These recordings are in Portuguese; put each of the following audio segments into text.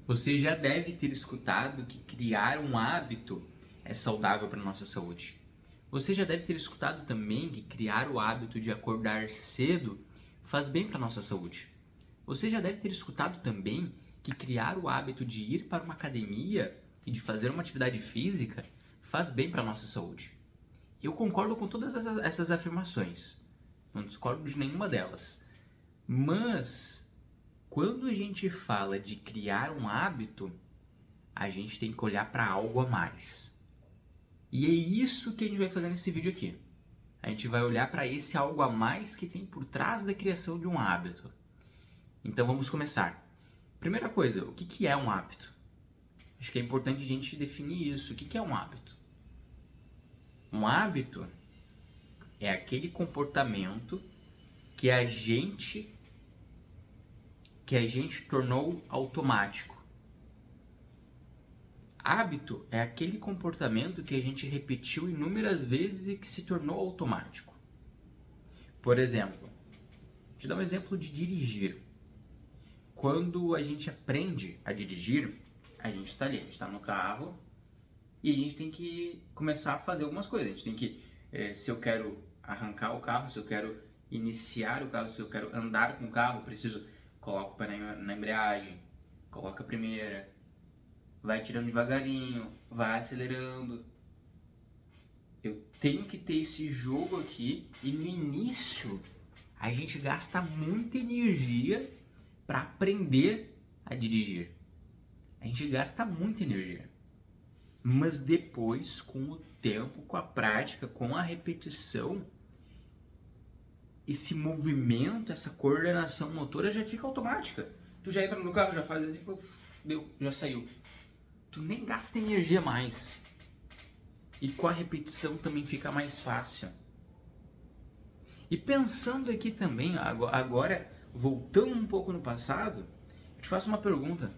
Você já deve ter escutado que criar um hábito é saudável para a nossa saúde. Você já deve ter escutado também que criar o hábito de acordar cedo faz bem para a nossa saúde. Você já deve ter escutado também que criar o hábito de ir para uma academia e de fazer uma atividade física faz bem para a nossa saúde. Eu concordo com todas essas afirmações, não discordo de nenhuma delas. Mas, quando a gente fala de criar um hábito, a gente tem que olhar para algo a mais. E é isso que a gente vai fazer nesse vídeo aqui. A gente vai olhar para esse algo a mais que tem por trás da criação de um hábito. Então vamos começar. Primeira coisa, o que é um hábito? Acho que é importante a gente definir isso. O que é um hábito? Um hábito é aquele comportamento que a gente tornou automático. Hábito é aquele comportamento que a gente repetiu inúmeras vezes e que se tornou automático. Por exemplo, vou te dar um exemplo de dirigir. Quando a gente aprende a dirigir, a gente está ali, a gente está no carro e a gente tem que começar a fazer algumas coisas. A gente tem que, se eu quero arrancar o carro, se eu quero iniciar o carro, se eu quero andar com o carro, preciso, coloco o pé na embreagem, coloca a primeira, vai tirando devagarinho, vai acelerando. Eu tenho que ter esse jogo aqui e no início a gente gasta muita energia para aprender a dirigir. A gente gasta muita energia. Mas depois, com o tempo, com a prática, com a repetição, esse movimento, essa coordenação motora já fica automática. Tu já entra no carro, já faz assim, deu, já saiu. Tu nem gasta energia mais. E com a repetição também fica mais fácil. E pensando aqui também, agora voltando um pouco no passado, eu te faço uma pergunta.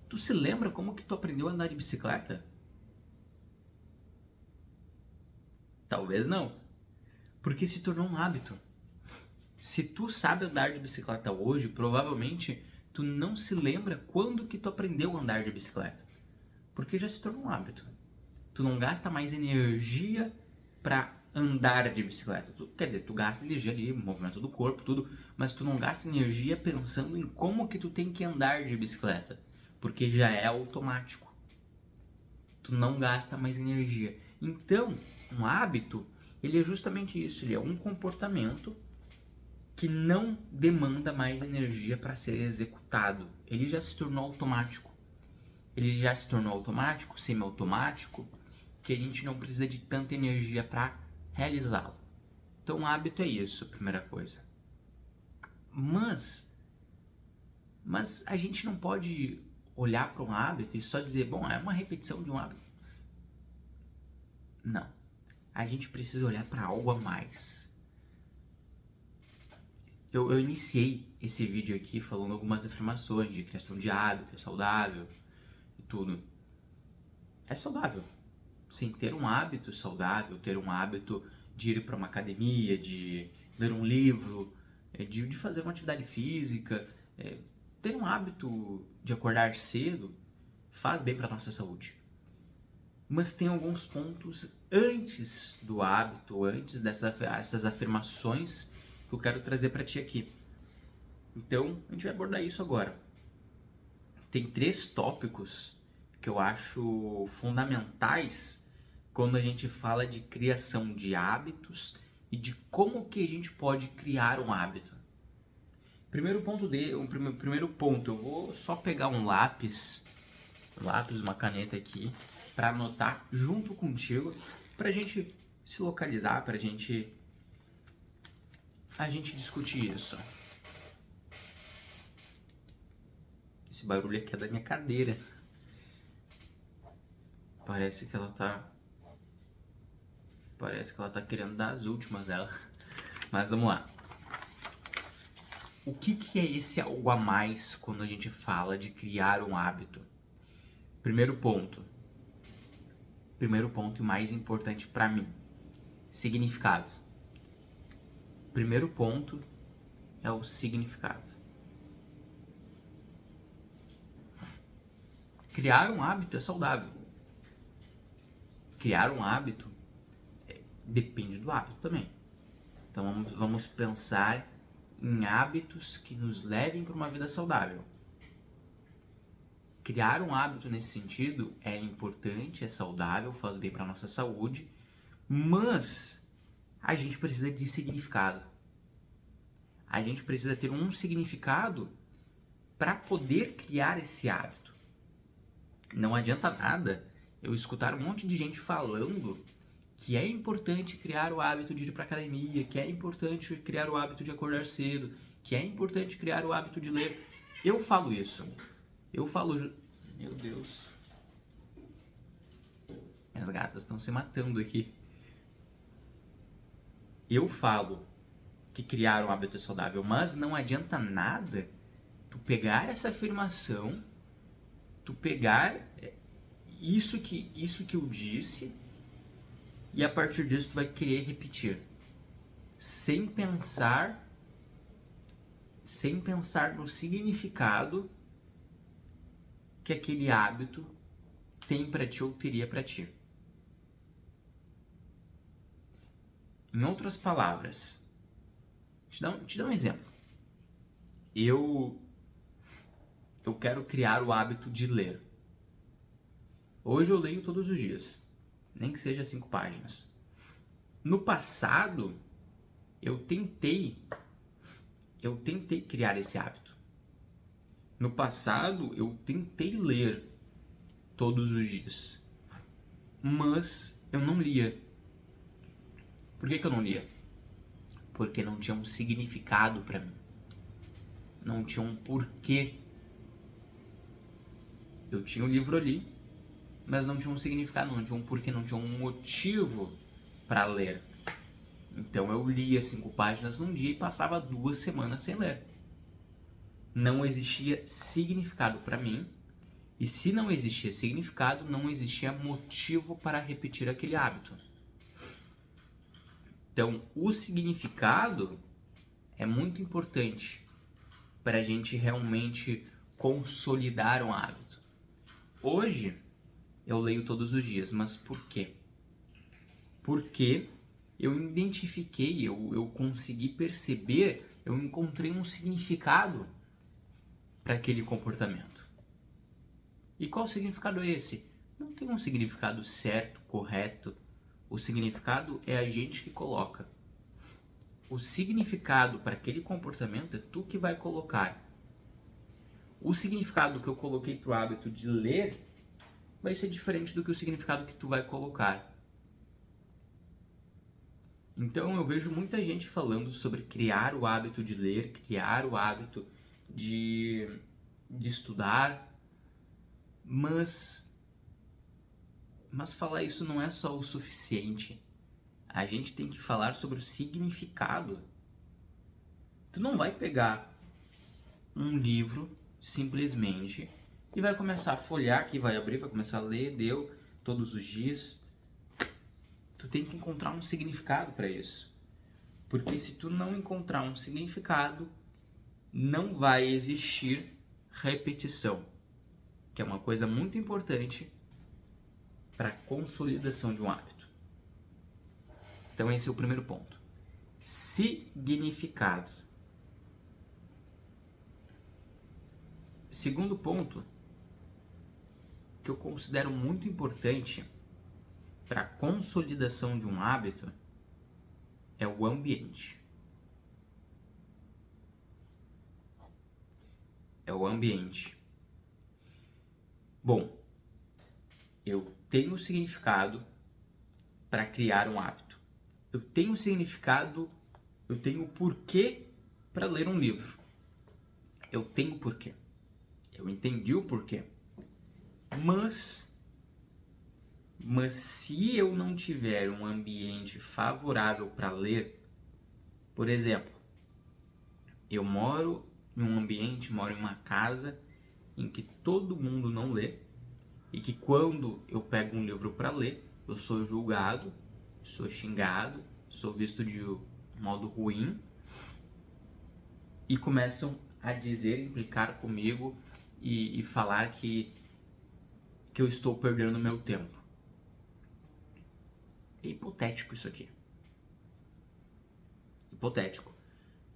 Tu se lembra como que tu aprendeu a andar de bicicleta? Talvez não. Porque se tornou um hábito. Se tu sabe andar de bicicleta hoje, provavelmente tu não se lembra quando que tu aprendeu a andar de bicicleta. Porque já se tornou um hábito. Tu não gasta mais energia para andar de bicicleta. Quer dizer, tu gasta energia ali, movimento do corpo, tudo, mas tu não gasta energia pensando em como que tu tem que andar de bicicleta. Porque já é automático. Tu não gasta mais energia. Então, um hábito, ele é justamente isso. Ele é um comportamento que não demanda mais energia para ser executado. Ele já se tornou automático. Ele já se tornou automático, semi-automático, que a gente não precisa de tanta energia para realizá-lo. Então, um hábito é isso, a primeira coisa. Mas a gente não pode olhar para um hábito e só dizer, bom, é uma repetição de um hábito. Não. A gente precisa olhar para algo a mais. Eu iniciei esse vídeo aqui falando algumas afirmações de criação de hábito, é saudável e tudo. É saudável. Sim, ter um hábito saudável, ter um hábito de ir para uma academia, de ler um livro, de fazer uma atividade física, ter um hábito de acordar cedo faz bem para a nossa saúde. Mas tem alguns pontos antes do hábito, antes dessas afirmações que eu quero trazer para ti aqui. Então, a gente vai abordar isso agora. Tem 3 tópicos que eu acho fundamentais quando a gente fala de criação de hábitos e de como que a gente pode criar um hábito. Primeiro ponto, eu vou só pegar um lápis, uma caneta aqui, para anotar junto contigo, para a gente se localizar, para a gente discutir isso. Esse barulho aqui é da minha cadeira. Parece que ela tá querendo dar as últimas dela. Mas vamos lá. O que é esse algo a mais quando a gente fala de criar um hábito? Primeiro ponto e mais importante para mim, significado. Primeiro ponto é o significado. criar um hábito é saudável. Criar um hábito depende do hábito também. Então vamos pensar em hábitos que nos levem para uma vida saudável. Criar um hábito nesse sentido é importante, é saudável, faz bem para a nossa saúde, mas a gente precisa de significado. A gente precisa ter um significado para poder criar esse hábito. Não adianta nada eu escutar um monte de gente falando que é importante criar o hábito de ir para academia, que é importante criar o hábito de acordar cedo, que é importante criar o hábito de ler. Eu falo isso. Eu falo... Meu Deus. Minhas gatas estão se matando aqui. Eu falo que criar um hábito é saudável, mas não adianta nada tu pegar essa afirmação, tu pegar isso que eu disse e a partir disso tu vai querer repetir, sem pensar no significado que aquele hábito tem para ti ou teria para ti. Em outras palavras, te dar um exemplo. Eu quero criar o hábito de ler. Hoje eu leio todos os dias, nem que seja 5 páginas. No passado, eu tentei criar esse hábito. No passado, eu tentei ler todos os dias, mas eu não lia. Por que eu não lia? Porque não tinha um significado para mim. Não tinha um porquê. Eu tinha o livro ali, mas não tinha um significado, não tinha um porquê, não tinha um motivo para ler. Então eu lia 5 páginas num dia e passava 2 semanas sem ler. Não existia significado para mim, e se não existia significado, não existia motivo para repetir aquele hábito. Então, o significado é muito importante para a gente realmente consolidar um hábito. Hoje, eu leio todos os dias, mas por quê? Porque eu identifiquei, eu consegui perceber, eu encontrei um significado para aquele comportamento. E qual significado é esse? Não tem um significado certo, correto. O significado é a gente que coloca. O significado para aquele comportamento é tu que vai colocar. O significado que eu coloquei para o hábito de ler vai ser diferente do que o significado que tu vai colocar. Então eu vejo muita gente falando sobre criar o hábito de ler, criar o hábito de estudar, mas falar isso não é só o suficiente. A gente tem que falar sobre o significado. Tu não vai pegar um livro simplesmente e vai começar a folhear aqui, vai abrir, vai começar a ler, todos os dias. Tu tem que encontrar um significado para isso. Porque se tu não encontrar um significado, não vai existir repetição, que é uma coisa muito importante para a consolidação de um hábito. Então esse é o primeiro ponto. Significado. Segundo ponto, que eu considero muito importante para a consolidação de um hábito, é o ambiente. É o ambiente. Bom, eu tenho significado para criar um hábito. Eu tenho significado, eu tenho porquê para ler um livro. Eu tenho porquê. Eu entendi o porquê. Mas se eu não tiver um ambiente favorável para ler, por exemplo, eu moro em um ambiente, moro em uma casa em que todo mundo não lê e que quando eu pego um livro para ler, eu sou julgado, sou xingado, sou visto de um modo ruim e começam a dizer, implicar comigo e falar que que eu estou perdendo meu tempo. É hipotético isso aqui. Hipotético.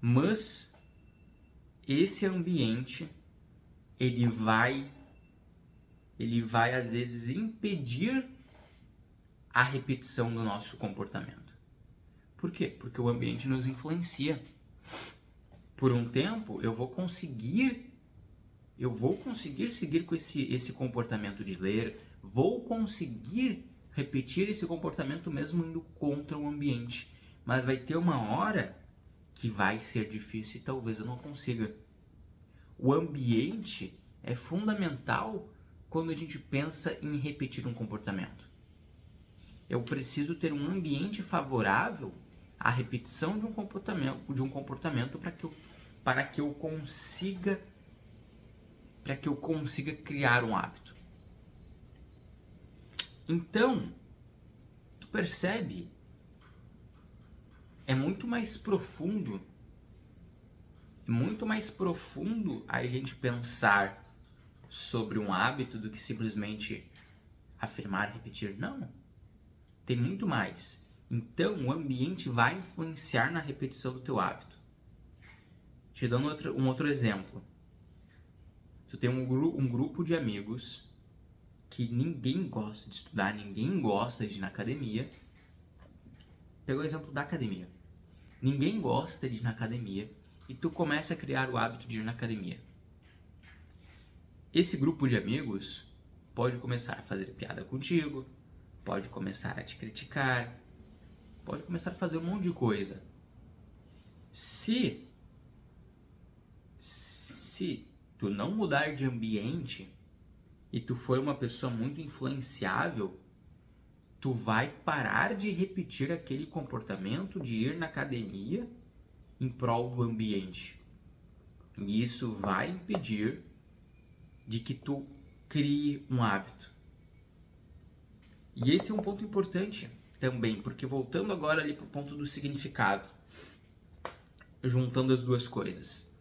Mas esse ambiente, ele vai às vezes impedir a repetição do nosso comportamento. Por quê? Porque o ambiente nos influencia. Por um tempo, eu vou conseguir seguir com esse comportamento de ler, vou conseguir repetir esse comportamento mesmo indo contra o ambiente. Mas vai ter uma hora que vai ser difícil e talvez eu não consiga. O ambiente é fundamental quando a gente pensa em repetir um comportamento. Eu preciso ter um ambiente favorável à repetição de um comportamento para que eu consiga criar um hábito. Então, tu percebe? É muito mais profundo a gente pensar sobre um hábito do que simplesmente afirmar, repetir. Não, tem muito mais. Então, o ambiente vai influenciar na repetição do teu hábito. Te dando um outro exemplo. Tu tem um grupo de amigos que ninguém gosta de estudar, ninguém gosta de ir na academia. Pegou o exemplo da academia. Ninguém gosta de ir na academia e tu começa a criar o hábito de ir na academia. Esse grupo de amigos pode começar a fazer piada contigo, pode começar a te criticar, pode começar a fazer um monte de coisa. Se tu não mudar de ambiente e tu for uma pessoa muito influenciável, tu vai parar de repetir aquele comportamento de ir na academia em prol do ambiente. E isso vai impedir de que tu crie um hábito. E esse é um ponto importante também, porque voltando agora ali pro ponto do significado, juntando as duas coisas.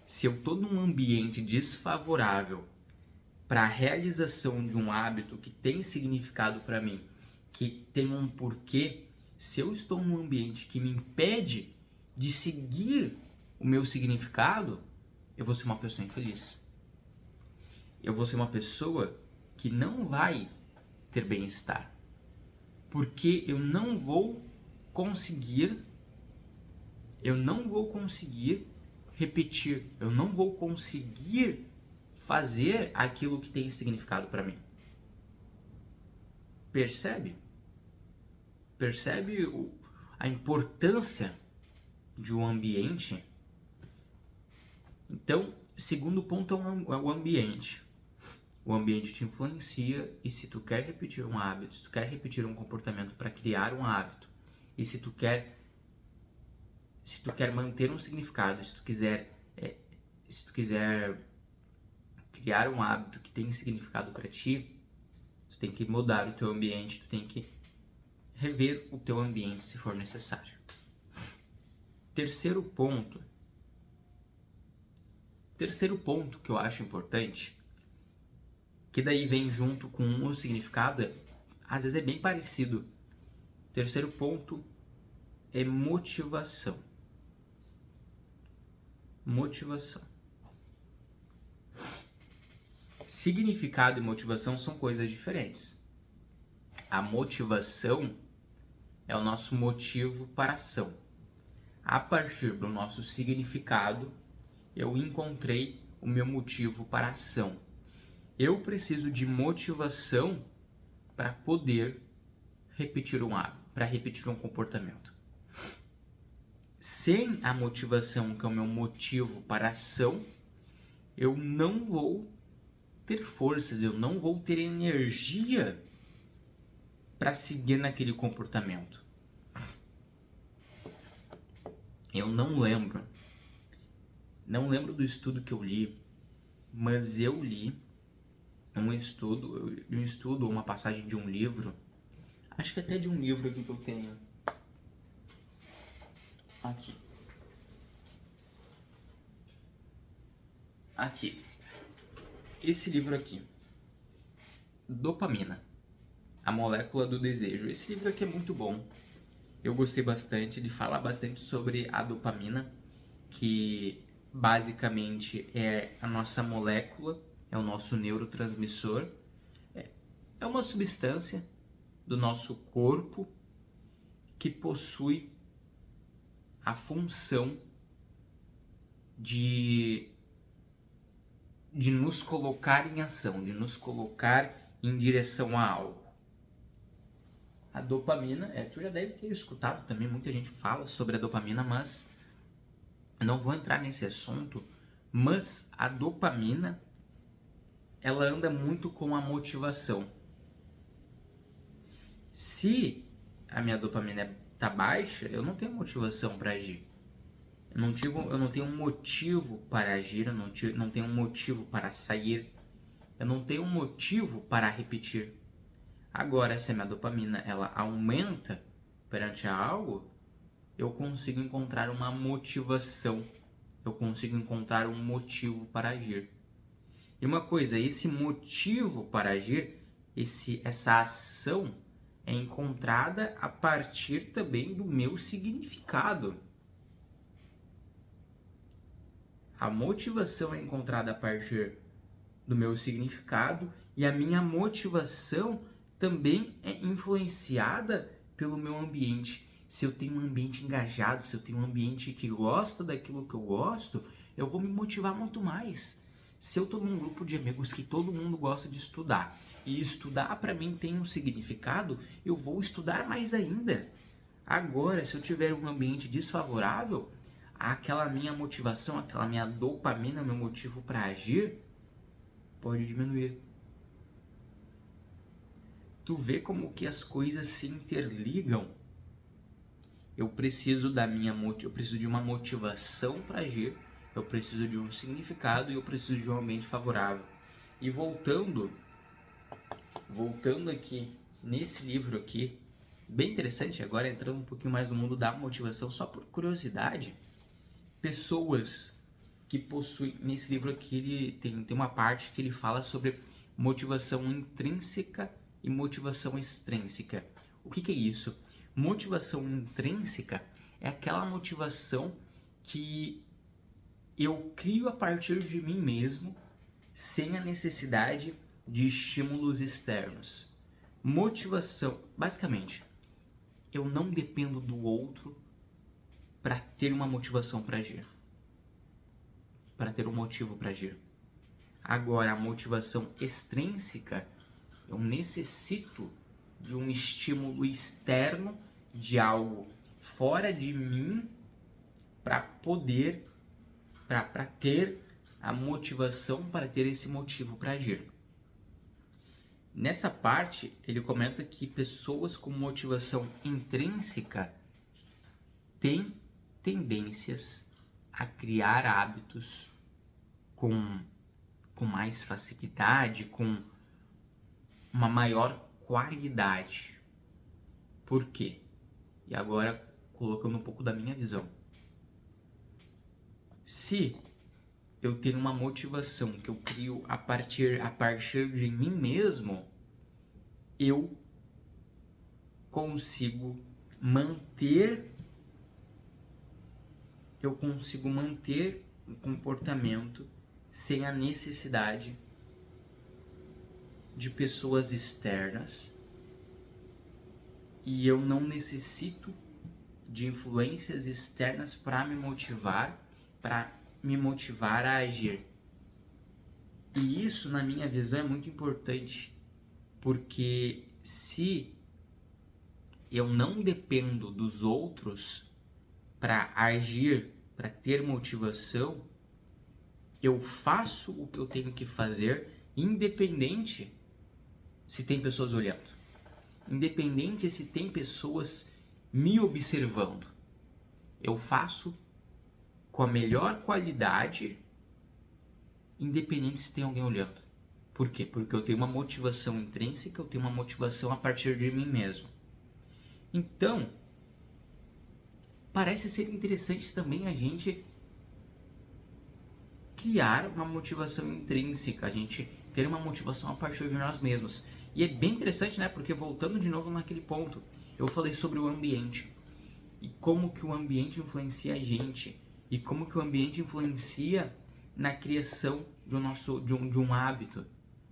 Se eu tô num ambiente desfavorável para a realização de um hábito que tem significado para mim, que tem um porquê, se eu estou num ambiente que me impede de seguir o meu significado, eu vou ser uma pessoa infeliz. Eu vou ser uma pessoa que não vai ter bem-estar. Porque eu não vou conseguir repetir, eu não vou conseguir fazer aquilo que tem significado para mim. Percebe? Percebe a importância de um ambiente? Então, segundo ponto é o ambiente. O ambiente te influencia e se tu quer repetir um hábito, se tu quer repetir um comportamento para criar um hábito, e se tu quer manter um significado, se tu quiser criar um hábito que tem significado para ti, tu tem que mudar o teu ambiente, tu tem que rever o teu ambiente se for necessário. Terceiro ponto que eu acho importante, que daí vem junto com o significado, às vezes é bem parecido. Terceiro ponto é motivação. Motivação. Significado e motivação são coisas diferentes. A motivação é o nosso motivo para a ação. A partir do nosso significado, eu encontrei o meu motivo para a ação. Eu preciso de motivação para poder repetir um hábito, para repetir um comportamento. Sem a motivação, que é o meu motivo para a ação, eu não vou ter forças, eu não vou ter energia para seguir naquele comportamento. Eu não lembro do estudo que eu li, mas eu li um estudo ou uma passagem de um livro, acho que até de um livro aqui que eu tenho. Aqui. Esse livro aqui. Dopamina, a molécula do desejo. Esse livro aqui é muito bom. Eu gostei bastante, ele fala bastante sobre a dopamina, que basicamente é a nossa molécula, é o nosso neurotransmissor. É uma substância do nosso corpo que possui a função de nos colocar em ação, de nos colocar em direção a algo. A dopamina, tu já deve ter escutado também, muita gente fala sobre a dopamina, mas eu não vou entrar nesse assunto. Mas a dopamina, ela anda muito com a motivação. Se a minha dopamina tá baixa, eu não tenho motivação para agir. Eu não tenho um motivo para agir, eu não tenho um motivo para sair, eu não tenho um motivo para repetir. Agora, se a minha dopamina ela aumenta perante algo, eu consigo encontrar uma motivação, eu consigo encontrar um motivo para agir. E uma coisa, esse motivo para agir, essa ação é encontrada a partir também do meu significado. A motivação é encontrada a partir do meu significado e a minha motivação também é influenciada pelo meu ambiente. Se eu tenho um ambiente engajado, se eu tenho um ambiente que gosta daquilo que eu gosto, eu vou me motivar muito mais. Se eu estou num grupo de amigos que todo mundo gosta de estudar e estudar para mim tem um significado, eu vou estudar mais ainda. Agora, se eu tiver um ambiente desfavorável, aquela minha motivação, aquela minha dopamina, meu motivo para agir, pode diminuir. Tu vê como que as coisas se interligam. Eu preciso de uma motivação para agir, eu preciso de um significado e eu preciso de um ambiente favorável. E voltando aqui nesse livro aqui, bem interessante, agora entrando um pouquinho mais no mundo da motivação, só por curiosidade, pessoas que possuem, nesse livro aqui ele tem uma parte que ele fala sobre motivação intrínseca e motivação extrínseca. O que é isso? Motivação intrínseca é aquela motivação que eu crio a partir de mim mesmo, sem a necessidade de estímulos externos. Motivação, basicamente, eu não dependo do outro para ter uma motivação para agir, para ter um motivo para agir. Agora, a motivação extrínseca, eu necessito de um estímulo externo, de algo fora de mim, para ter a motivação, para ter esse motivo para agir. Nessa parte, ele comenta que pessoas com motivação intrínseca têm tendências a criar hábitos com mais facilidade, com uma maior qualidade. Por quê? E agora, colocando um pouco da minha visão. Se eu tenho uma motivação que eu crio a partir de mim mesmo, eu consigo manter um comportamento sem a necessidade de pessoas externas, e eu não necessito de influências externas para me motivar a agir. E isso, na minha visão, é muito importante, porque se eu não dependo dos outros para agir, para ter motivação, eu faço o que eu tenho que fazer, independente se tem pessoas olhando, independente se tem pessoas me observando. Eu faço com a melhor qualidade, independente se tem alguém olhando. Por quê? Porque eu tenho uma motivação intrínseca, eu tenho uma motivação a partir de mim mesmo. Então, parece ser interessante também a gente criar uma motivação intrínseca, a gente ter uma motivação a partir de nós mesmos. E é bem interessante, né? Porque voltando de novo naquele ponto, eu falei sobre o ambiente. E como que o ambiente influencia a gente. E como que o ambiente influencia na criação de um hábito,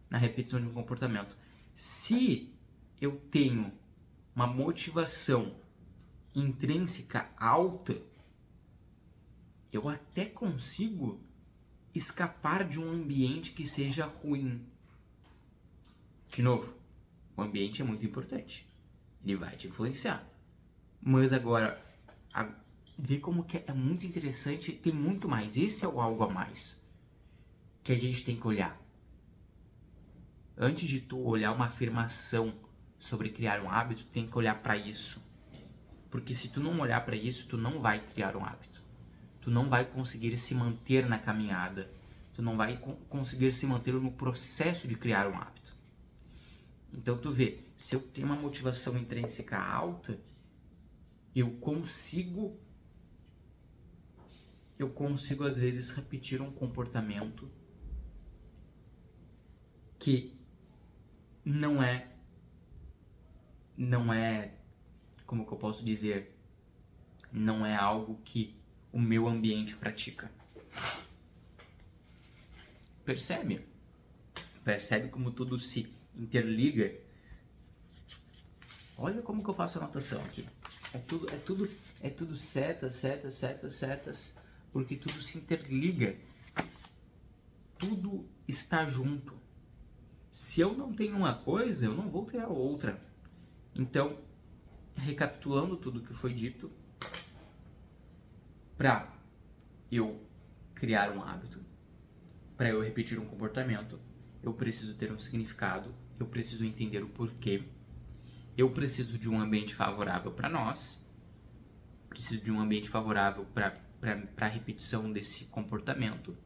na repetição de um comportamento. Se eu tenho uma motivação intrínseca alta, eu até consigo escapar de um ambiente que seja ruim. De novo, o ambiente é muito importante. Ele vai te influenciar. Mas agora, ver como que é muito interessante, tem muito mais. Esse é o algo a mais que a gente tem que olhar. Antes de tu olhar uma afirmação sobre criar um hábito, tu tem que olhar para isso. Porque se tu não olhar para isso, tu não vai criar um hábito. Tu não vai conseguir se manter na caminhada. Tu não vai conseguir se manter no processo de criar um hábito. Então tu vê, se eu tenho uma motivação intrínseca alta, eu consigo às vezes repetir um comportamento que não é, como que eu posso dizer, não é algo que o meu ambiente pratica. Percebe? Percebe como tudo se interliga? Olha como que eu faço a anotação aqui. É tudo setas, porque tudo se interliga. Tudo está junto. Se eu não tenho uma coisa, eu não vou ter a outra. Então, recapitulando tudo que foi dito, para eu criar um hábito, para eu repetir um comportamento, eu preciso ter um significado, eu preciso entender o porquê, eu preciso de um ambiente favorável para nós, preciso de um ambiente favorável para a repetição desse comportamento,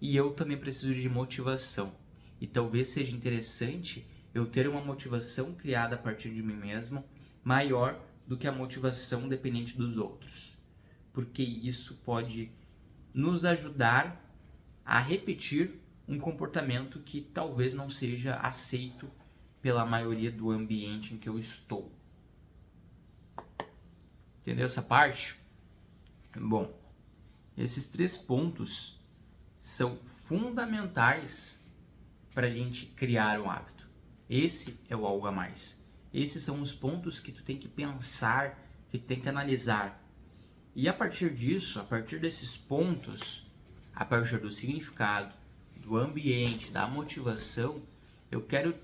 e eu também preciso de motivação. E talvez seja interessante eu ter uma motivação criada a partir de mim mesmo maior do que a motivação dependente dos outros. Porque isso pode nos ajudar a repetir um comportamento que talvez não seja aceito pela maioria do ambiente em que eu estou. Entendeu essa parte? Bom, esses 3 pontos são fundamentais para a gente criar um hábito. Esse é o algo a mais. Esses são os pontos que tu tem que pensar, que tu tem que analisar. E a partir disso, a partir desses pontos, a partir do significado, do ambiente, da motivação, eu quero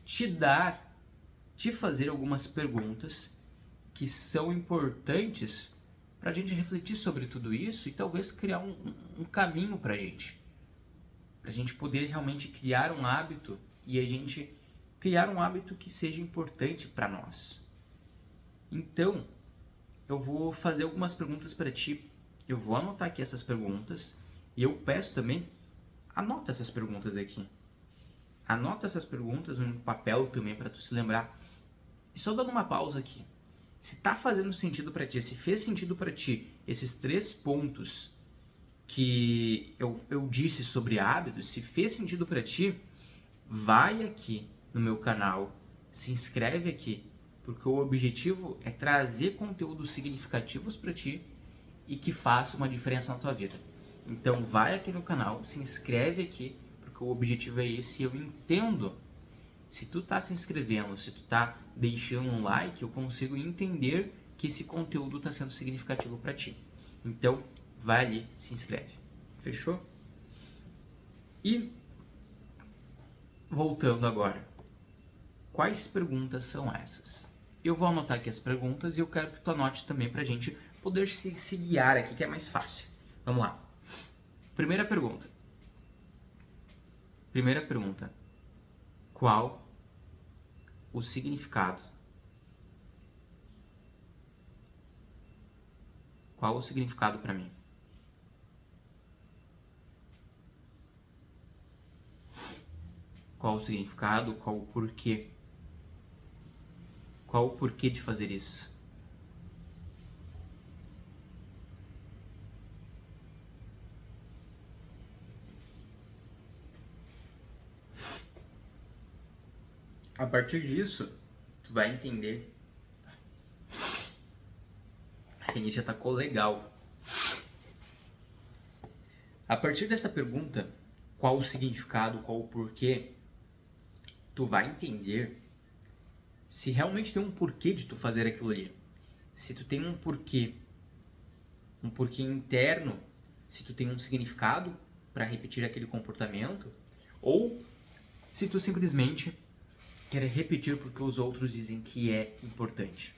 te fazer algumas perguntas que são importantes para a gente refletir sobre tudo isso e talvez criar um caminho para a gente poder realmente criar um hábito e a gente criar um hábito que seja importante para nós. Então, eu vou fazer algumas perguntas para ti, eu vou anotar aqui essas perguntas e eu peço também, anota essas perguntas aqui. Anota essas perguntas no papel também para tu se lembrar. E só dando uma pausa aqui. Se tá fazendo sentido para ti, se fez sentido para ti esses 3 pontos que eu disse sobre hábitos, se fez sentido para ti, vai aqui no meu canal, se inscreve aqui, porque o objetivo é trazer conteúdos significativos para ti e que faça uma diferença na tua vida. Então vai aqui no canal, se inscreve aqui, porque o objetivo é esse. Eu entendo, se tu tá se inscrevendo, se tu tá deixando um like, eu consigo entender que esse conteúdo tá sendo significativo para ti. Então vai ali, se inscreve. Fechou? E voltando agora, quais perguntas são essas? Eu vou anotar aqui as perguntas e eu quero que tu anote também pra gente poder se guiar aqui, que é mais fácil. Vamos lá. Primeira pergunta. Qual o significado? Qual o significado para mim? Qual o significado? Qual o porquê? Qual o porquê de fazer isso? A partir disso, tu vai entender. A gente já tacou legal. A partir dessa pergunta, qual o significado, qual o porquê, tu vai entender se realmente tem um porquê de tu fazer aquilo ali. Se tu tem um porquê interno, se tu tem um significado para repetir aquele comportamento, ou se tu simplesmente quer repetir porque os outros dizem que é importante.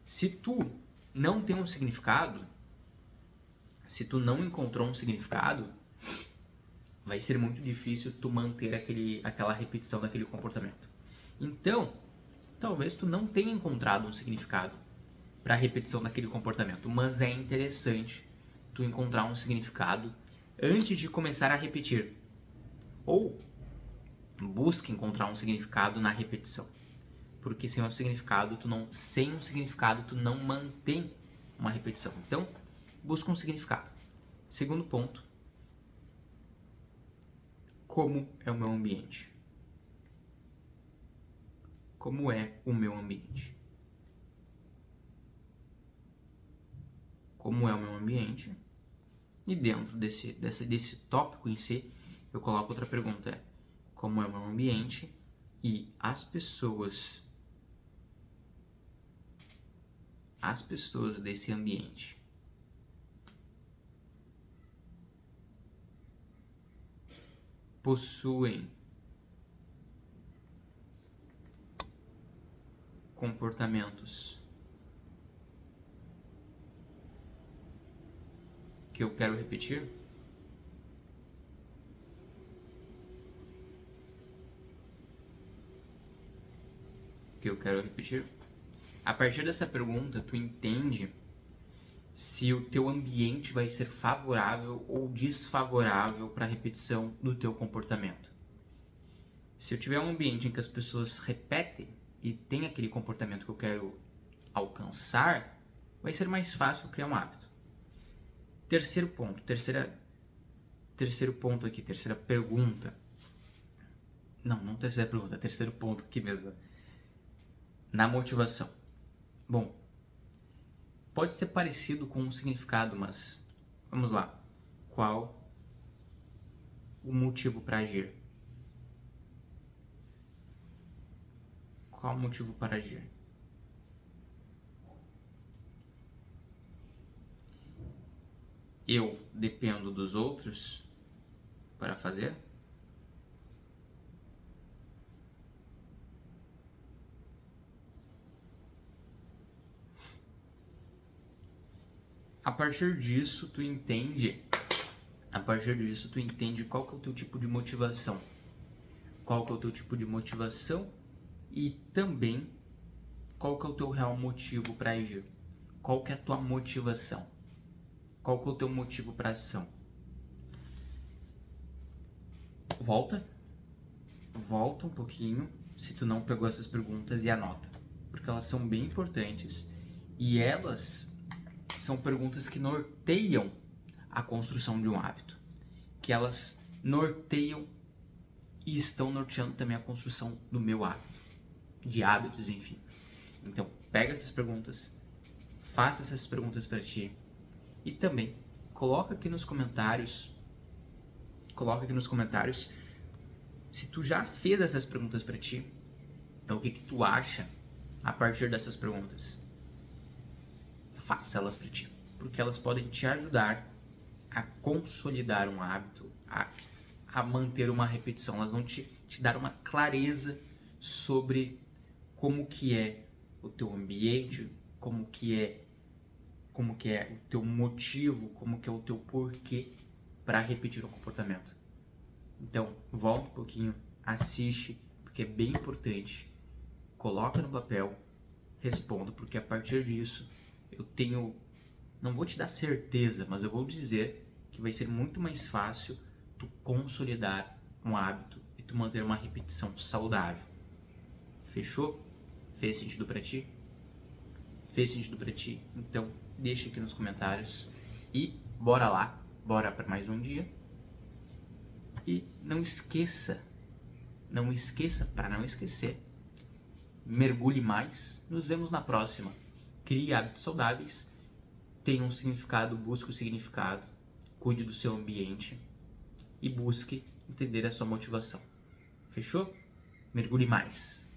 Se tu não tem um significado, se tu não encontrou um significado, vai ser muito difícil tu manter aquela repetição daquele comportamento. Então, talvez tu não tenha encontrado um significado para a repetição daquele comportamento, mas é interessante tu encontrar um significado antes de começar a repetir. Ou busque encontrar um significado na repetição. Porque sem um significado tu não mantém uma repetição. Então, busca um significado. Segundo ponto, como é o meu ambiente? Como é o meu ambiente? Como é o meu ambiente? E dentro desse tópico em si, eu coloco outra pergunta. Como é o meu ambiente? E as pessoas desse ambiente possuem comportamentos que eu quero repetir? Que eu quero repetir? A partir dessa pergunta, tu entende se o teu ambiente vai ser favorável ou desfavorável para a repetição do teu comportamento. Se eu tiver um ambiente em que as pessoas repetem e tem aquele comportamento que eu quero alcançar, vai ser mais fácil criar um hábito. Terceiro ponto aqui, terceira pergunta. Não terceira pergunta, terceiro ponto aqui mesmo. Na motivação. Bom, pode ser parecido com um significado, mas vamos lá. Qual o motivo para agir? Qual o motivo para agir? Eu dependo dos outros para fazer? A partir disso, tu entende qual que é o teu tipo de motivação. Qual que é o teu tipo de motivação e também qual que é o teu real motivo para agir. Qual que é a tua motivação? Qual que é o teu motivo para ação? Volta um pouquinho, se tu não pegou essas perguntas, e anota, porque elas são bem importantes e elas são perguntas que norteiam a construção de um hábito, que elas norteiam e estão norteando também a construção do meu hábito, de hábitos, enfim. Então, pega essas perguntas, faça essas perguntas para ti e também coloca aqui nos comentários se tu já fez essas perguntas para ti, o que tu acha a partir dessas perguntas. Faça elas para ti, porque elas podem te ajudar a consolidar um hábito, a manter uma repetição. Elas vão te dar uma clareza sobre como que é o teu ambiente, como que é o teu motivo, como que é o teu porquê para repetir o comportamento. Então, volta um pouquinho, assiste, porque é bem importante. Coloca no papel, responda, porque a partir disso não vou te dar certeza, mas eu vou dizer que vai ser muito mais fácil tu consolidar um hábito e tu manter uma repetição saudável. Fechou? Fez sentido pra ti? Fez sentido pra ti? Então, deixa aqui nos comentários e bora lá, bora para mais um dia. E não esqueça Não esqueça, para não esquecer, mergulhe mais. Nos vemos na próxima. Crie hábitos saudáveis. Tenha um significado, busque o significado. Cuide do seu ambiente. E busque entender a sua motivação. Fechou? Mergulhe mais.